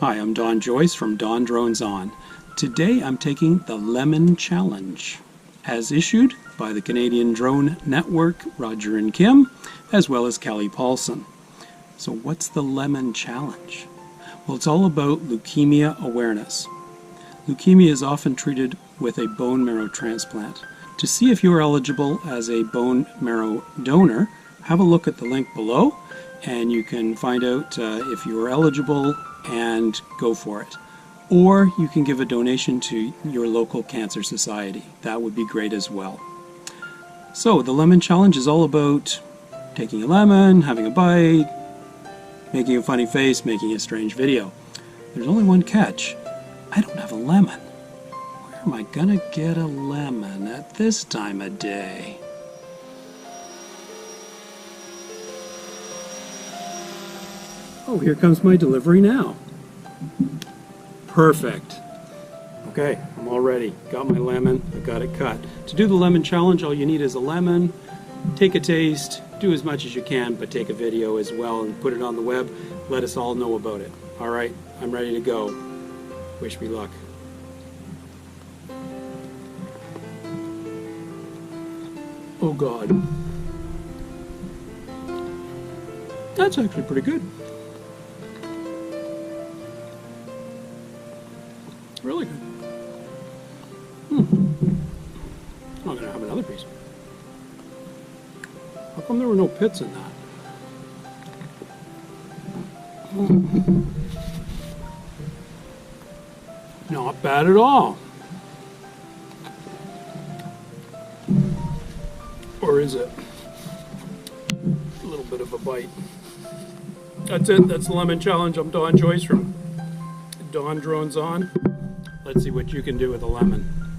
Hi, I'm Joyce from DonDronesOn. Today I'm taking the Lemon Challenge, as issued by the Canadian Drone Network, Roger and Kim, as well as Kelly Paulson. So what's the Lemon Challenge? Well, it's all about leukemia awareness. Leukemia is often treated with a bone marrow transplant. To see if you are eligible as a bone marrow donor, have a look at the link below and you can find out if you are eligible and go for it. Or you can give a donation to your local cancer society. That would be great as well. So the Lemon Challenge is all about taking a lemon, having a bite, making a funny face, making a strange video. There's only one catch. I don't have a lemon. Where am I gonna get a lemon at this time of day? Oh, here comes my delivery now. Perfect. Okay, I'm all ready. Got my lemon, I got it cut. To do the Lemon Challenge, all you need is a lemon. Take a taste, do as much as you can, but take a video as well and put it on the web. Let us all know about it. All right, I'm ready to go. Wish me luck. Oh God. That's actually pretty good. Really good. I'm going to have another piece. How come there were no pits in that? Not bad at all. Or is it? A little bit of a bite. That's it. That's the Lemon Challenge. I'm Joyce from DonDronesOn. Let's see what you can do with a lemon.